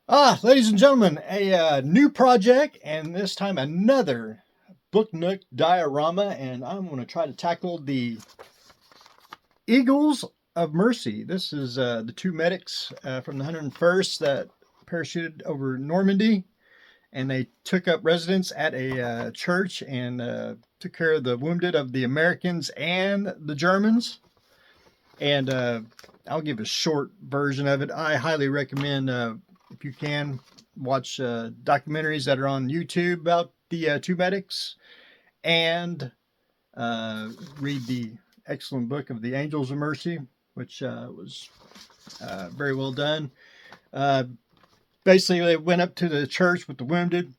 Ladies and gentlemen, a new project, and this time another book nook diorama, and I'm going to try to tackle the Eagles of Mercy. This is the two medics from the 101st that parachuted over Normandy, and they took up residence at a church and took care of the wounded of the Americans and the Germans. And I'll give a short version of it. I highly recommend, if you can, watch documentaries that are on YouTube about the two medics and read the excellent book of the Angels of Mercy, which was very well done. Basically, they went up to the church with the wounded.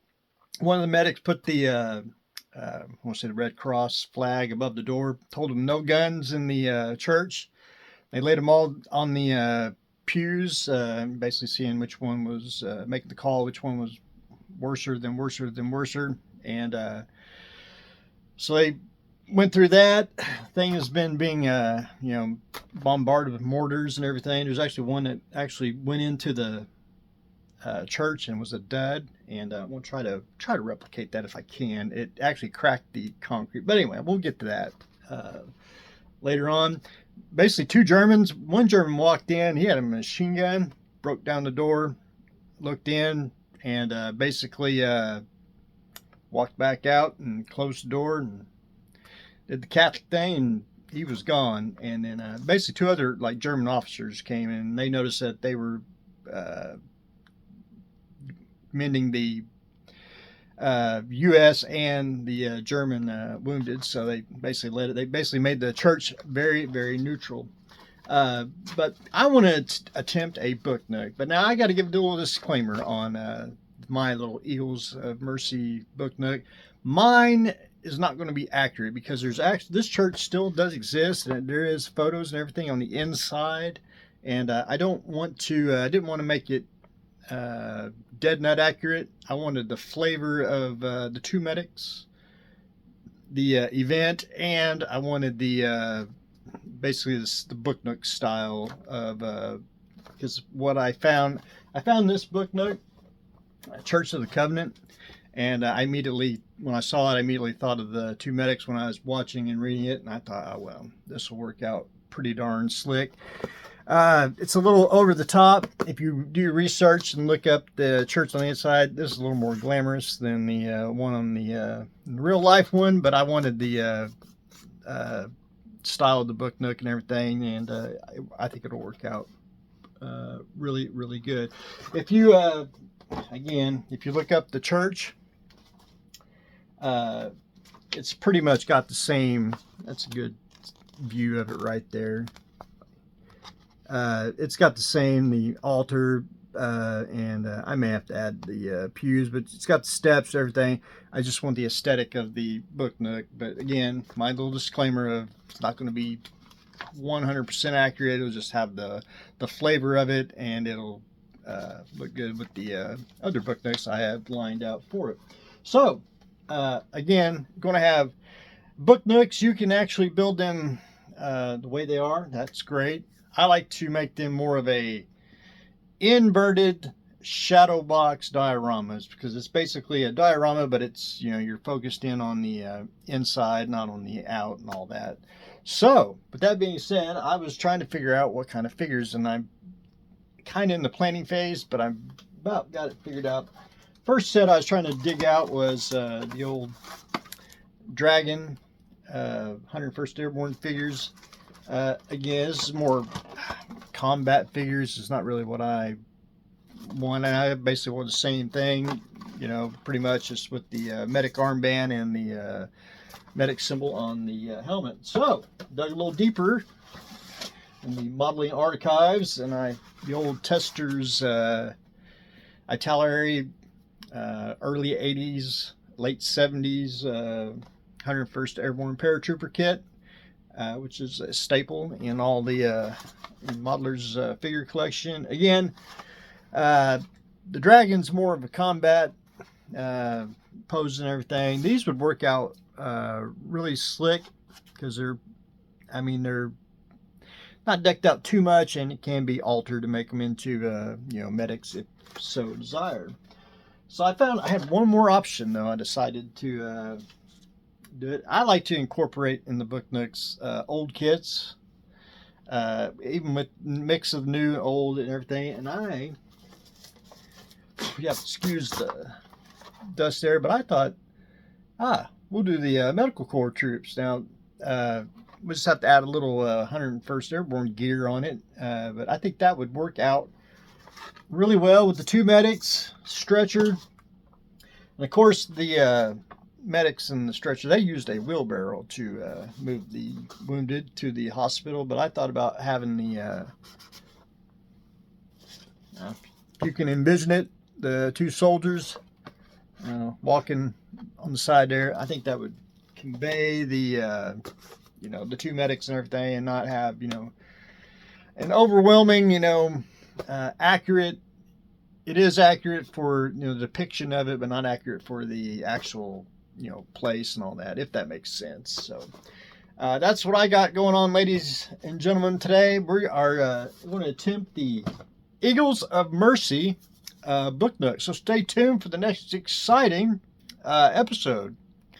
One of the medics put the I want to say the Red Cross flag above the door, told them no guns in the church. They laid them all on the pews, basically seeing which one was making the call, which one was worser than worser than worser. And so they went through that. Thing has been being, bombarded with mortars and everything. There's actually one that actually went into the church and was a dud. And we'll try to replicate that if I can. It actually cracked the concrete. But anyway, we'll get to that later on. Basically, two Germans. One German walked in. He had a machine gun, broke down the door, looked in, and basically walked back out and closed the door and did the Catholic thing, and he was gone. And then basically two other German officers came in, and they noticed that they were mending the U.S. and the German wounded, so they basically let it. They basically made the church very, very neutral. But I want to attempt a book nook. But now I got to give a little disclaimer on my little Eagles of Mercy book nook. Mine is not going to be accurate because there's actually this church still does exist, and there is photos and everything on the inside. And I don't want to. I didn't want to make it dead nut accurate. I wanted the flavor of the two medics, the event, and I wanted the basically the book nook style of because what I found this book nook, Church of the Covenant, and I immediately, when I saw it, I immediately thought of the two medics when I was watching and reading it, and I thought, oh well, this will work out pretty darn slick. It's a little over the top. If you do research and look up the church on the inside, this is a little more glamorous than the one on the real life one, but I wanted the style of the book nook and everything, and I think it'll work out really, really good. If you, again, if you look up the church, it's pretty much got the same, that's a good view of it right there. It's got the altar, and I may have to add the pews, but it's got the steps, everything. I just want the aesthetic of the book nook. But again, my little disclaimer of it's not going to be 100% accurate. It'll just have the flavor of it, and it'll look good with the other book nooks I have lined out for it. So, again, going to have book nooks. You can actually build them the way they are. That's great. I like to make them more of a inverted shadow box dioramas because it's basically a diorama, but it's, you're focused in on the inside, not on the out and all that. So, with that being said, I was trying to figure out what kind of figures, and I'm kind of in the planning phase, but I've about got it figured out. First set I was trying to dig out was the old Dragon 101st Airborne figures. Again, this is more combat figures. It's not really what I want. I basically want the same thing, pretty much just with the medic armband and the medic symbol on the helmet. So, dug a little deeper in the modeling archives, and the old Testors itinerary, early 80s, late 70s 101st Airborne Paratrooper kit. Which is a staple in all the modelers' figure collection. Again, the Dragon's more of a combat pose and everything. These would work out really slick because they're not not decked out too much, and it can be altered to make them into medics if so desired. So I found I had one more option though. I decided to do it. I like to incorporate in the book nooks old kits, even with mix of new, old, and everything. And you have to excuse the dust there, but I thought, we'll do the medical corps troops. Now, we just have to add a little 101st Airborne gear on it, but I think that would work out really well with the 2 medics, stretcher, and of course the medics and the stretcher, they used a wheelbarrow to move the wounded to the hospital, but I thought about having the, you can envision it, the 2 soldiers walking on the side there. I think that would convey the the 2 medics and everything, and not have an overwhelming accurate. It is accurate for the depiction of it, but not accurate for the actual place and all that, if that makes sense. So that's what I got going on, ladies and gentlemen. Today we are going to attempt the Eagles of Mercy book nook. So stay tuned for the next exciting episode.